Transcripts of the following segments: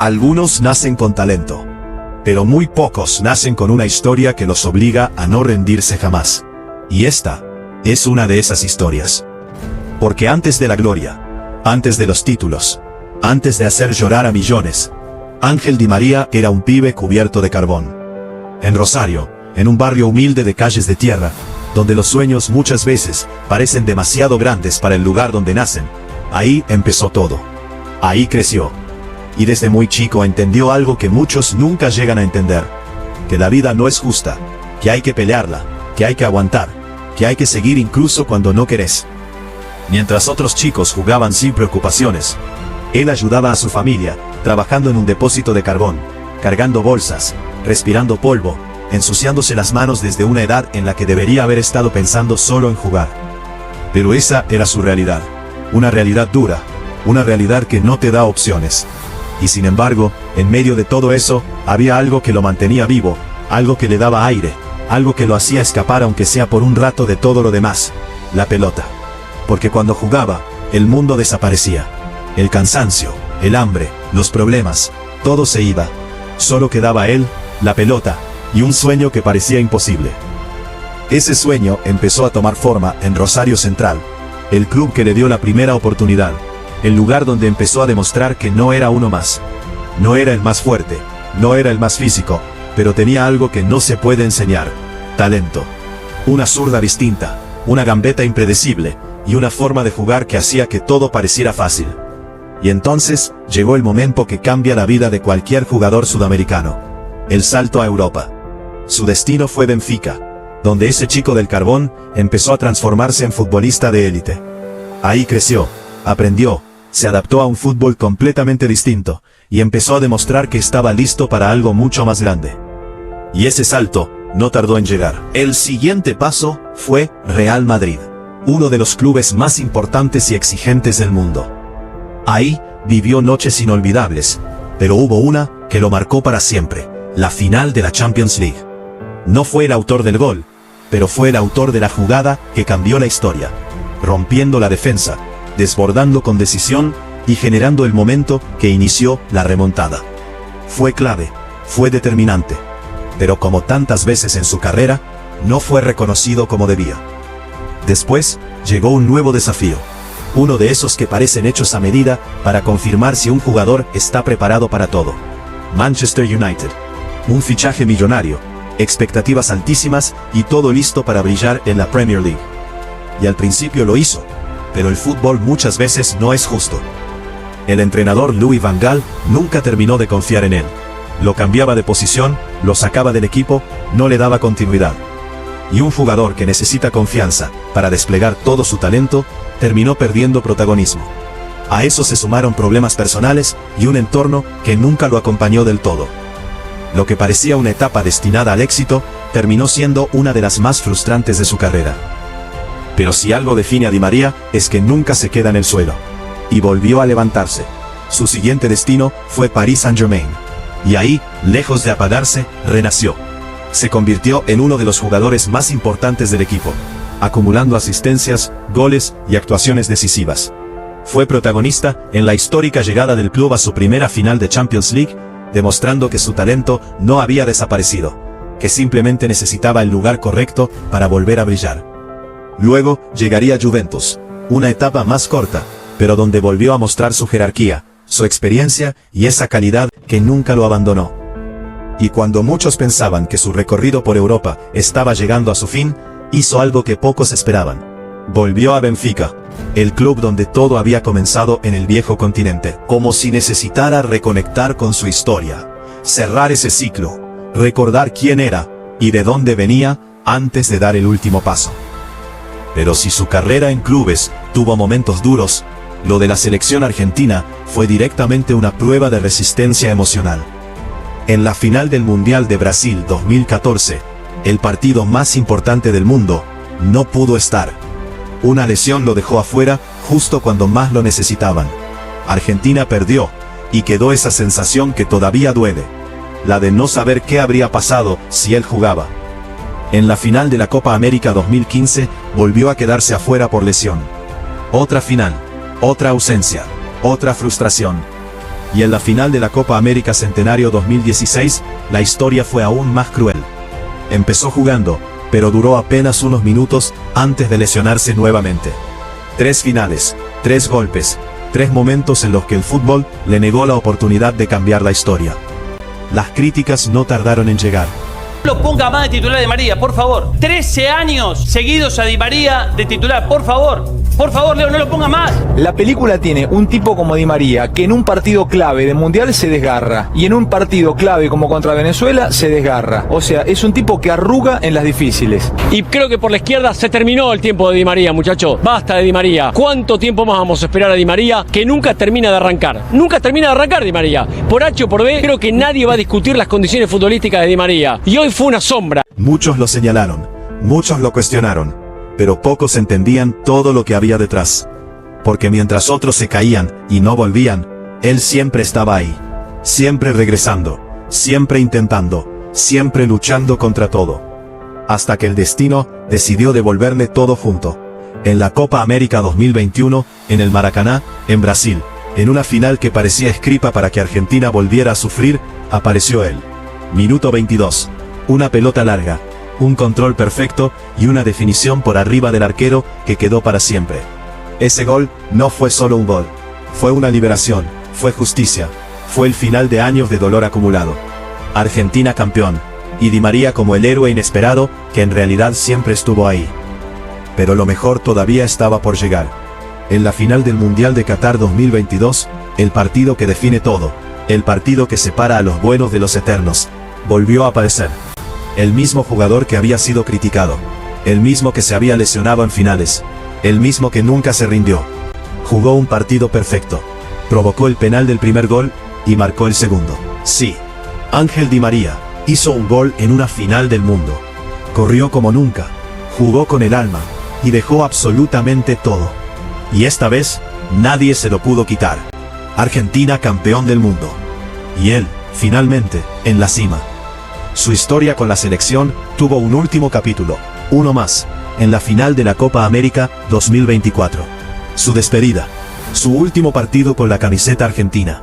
Algunos nacen con talento, pero muy pocos nacen con una historia que los obliga a no rendirse jamás. Y esta es una de esas historias. Porque antes de la gloria, antes de los títulos, antes de hacer llorar a millones, Ángel Di María era un pibe cubierto de carbón. En Rosario, en un barrio humilde de calles de tierra, donde los sueños muchas veces parecen demasiado grandes para el lugar donde nacen, ahí empezó todo. Ahí creció. Y desde muy chico entendió algo que muchos nunca llegan a entender: que la vida no es justa, que hay que pelearla, que hay que aguantar, que hay que seguir incluso cuando no querés. Mientras otros chicos jugaban sin preocupaciones, él ayudaba a su familia, trabajando en un depósito de carbón, cargando bolsas, respirando polvo, ensuciándose las manos desde una edad en la que debería haber estado pensando solo en jugar. Pero esa era su realidad, una realidad dura, una realidad que no te da opciones. Y sin embargo, en medio de todo eso, había algo que lo mantenía vivo, algo que le daba aire, algo que lo hacía escapar aunque sea por un rato de todo lo demás: la pelota. Porque cuando jugaba, el mundo desaparecía. El cansancio, el hambre, los problemas, todo se iba. Solo quedaba él, la pelota, y un sueño que parecía imposible. Ese sueño empezó a tomar forma en Rosario Central, el club que le dio la primera oportunidad, el lugar donde empezó a demostrar que no era uno más. No era el más fuerte, no era el más físico, pero tenía algo que no se puede enseñar: talento. Una zurda distinta, una gambeta impredecible, y una forma de jugar que hacía que todo pareciera fácil. Y entonces, llegó el momento que cambia la vida de cualquier jugador sudamericano: el salto a Europa. Su destino fue Benfica, donde ese chico del carbón empezó a transformarse en futbolista de élite. Ahí creció, aprendió, se adaptó a un fútbol completamente distinto, y empezó a demostrar que estaba listo para algo mucho más grande. Y ese salto no tardó en llegar. El siguiente paso fue Real Madrid, uno de los clubes más importantes y exigentes del mundo. Ahí vivió noches inolvidables, pero hubo una que lo marcó para siempre: la final de la Champions League. No fue el autor del gol, pero fue el autor de la jugada que cambió la historia, rompiendo la defensa, desbordando con decisión y generando el momento que inició la remontada. Fue clave, fue determinante, pero como tantas veces en su carrera, no fue reconocido como debía. Después, llegó un nuevo desafío, uno de esos que parecen hechos a medida para confirmar si un jugador está preparado para todo: Manchester United. Un fichaje millonario, expectativas altísimas y todo listo para brillar en la Premier League. Y al principio lo hizo, pero el fútbol muchas veces no es justo. El entrenador Louis van Gaal nunca terminó de confiar en él. Lo cambiaba de posición, lo sacaba del equipo, no le daba continuidad. Y un jugador que necesita confianza para desplegar todo su talento, terminó perdiendo protagonismo. A eso se sumaron problemas personales y un entorno que nunca lo acompañó del todo. Lo que parecía una etapa destinada al éxito, terminó siendo una de las más frustrantes de su carrera. Pero si algo define a Di María, es que nunca se queda en el suelo. Y volvió a levantarse. Su siguiente destino fue Paris Saint-Germain. Y ahí, lejos de apagarse, renació. Se convirtió en uno de los jugadores más importantes del equipo, acumulando asistencias, goles y actuaciones decisivas. Fue protagonista en la histórica llegada del club a su primera final de Champions League, demostrando que su talento no había desaparecido, que simplemente necesitaba el lugar correcto para volver a brillar. Luego, llegaría Juventus, una etapa más corta, pero donde volvió a mostrar su jerarquía, su experiencia y esa calidad que nunca lo abandonó. Y cuando muchos pensaban que su recorrido por Europa estaba llegando a su fin, hizo algo que pocos esperaban: volvió a Benfica, el club donde todo había comenzado en el viejo continente. Como si necesitara reconectar con su historia, cerrar ese ciclo, recordar quién era y de dónde venía antes de dar el último paso. Pero si su carrera en clubes tuvo momentos duros, lo de la selección argentina fue directamente una prueba de resistencia emocional. En la final del Mundial de Brasil 2014, el partido más importante del mundo, no pudo estar. Una lesión lo dejó afuera justo cuando más lo necesitaban. Argentina perdió, y quedó esa sensación que todavía duele: la de no saber qué habría pasado si él jugaba. En la final de la Copa América 2015, volvió a quedarse afuera por lesión. Otra final, otra ausencia, otra frustración. Y en la final de la Copa América Centenario 2016, la historia fue aún más cruel. Empezó jugando, pero duró apenas unos minutos antes de lesionarse nuevamente. 3 finales, 3 golpes, 3 momentos en los que el fútbol le negó la oportunidad de cambiar la historia. Las críticas no tardaron en llegar. No lo ponga más de titular Di María, por favor. 13 años seguidos a Di María de titular, por favor. Por favor, Leo, no lo ponga más. La película tiene un tipo como Di María que en un partido clave de Mundial se desgarra y en un partido clave como contra Venezuela se desgarra. O sea, es un tipo que arruga en las difíciles. Y creo que por la izquierda se terminó el tiempo de Di María, muchachos. Basta de Di María. ¿Cuánto tiempo más vamos a esperar a Di María que nunca termina de arrancar? Nunca termina de arrancar Di María. Por H o por B, creo que nadie va a discutir las condiciones futbolísticas de Di María. Y hoy fue una sombra. Muchos lo señalaron, muchos lo cuestionaron, pero pocos entendían todo lo que había detrás. Porque mientras otros se caían y no volvían, él siempre estaba ahí. Siempre regresando, siempre intentando, siempre luchando contra todo. Hasta que el destino decidió devolverle todo junto. En la Copa América 2021, en el Maracaná, en Brasil, en una final que parecía escrita para que Argentina volviera a sufrir, apareció él. Minuto 22. Una pelota larga, un control perfecto y una definición por arriba del arquero que quedó para siempre. Ese gol no fue solo un gol, fue una liberación, fue justicia, fue el final de años de dolor acumulado. Argentina campeón, y Di María como el héroe inesperado que en realidad siempre estuvo ahí. Pero lo mejor todavía estaba por llegar. En la final del Mundial de Qatar 2022, el partido que define todo, el partido que separa a los buenos de los eternos, volvió a aparecer. El mismo jugador que había sido criticado, el mismo que se había lesionado en finales, el mismo que nunca se rindió. Jugó un partido perfecto, provocó el penal del primer gol y marcó el segundo. Sí, Ángel Di María hizo un gol en una final del mundo. Corrió como nunca, jugó con el alma y dejó absolutamente todo. Y esta vez, nadie se lo pudo quitar. Argentina campeón del mundo. Y él, finalmente, en la cima. Su historia con la selección tuvo un último capítulo, uno más, en la final de la Copa América 2024. Su despedida, su último partido con la camiseta argentina.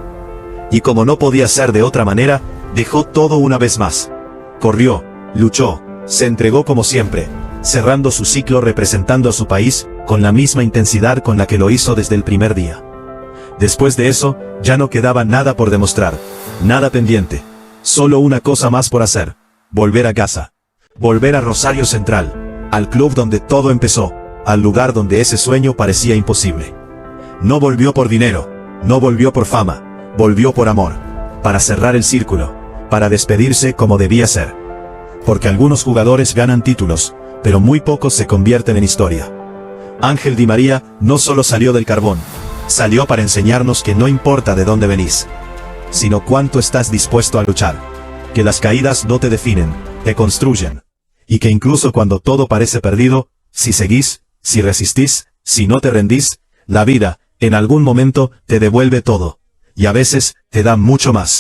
Y como no podía ser de otra manera, dejó todo una vez más. Corrió, luchó, se entregó como siempre, cerrando su ciclo representando a su país con la misma intensidad con la que lo hizo desde el primer día. Después de eso, ya no quedaba nada por demostrar, nada pendiente. Solo una cosa más por hacer, volver a casa, volver a Rosario Central, al club donde todo empezó, al lugar donde ese sueño parecía imposible. No volvió por dinero, no volvió por fama, volvió por amor, para cerrar el círculo, para despedirse como debía ser. Porque algunos jugadores ganan títulos, pero muy pocos se convierten en historia. Ángel Di María no solo salió del carbón, salió para enseñarnos que no importa de dónde venís, sino cuánto estás dispuesto a luchar, que las caídas no te definen, te construyen, y que incluso cuando todo parece perdido, si seguís, si resistís, si no te rendís, la vida, en algún momento, te devuelve todo, y a veces, te da mucho más.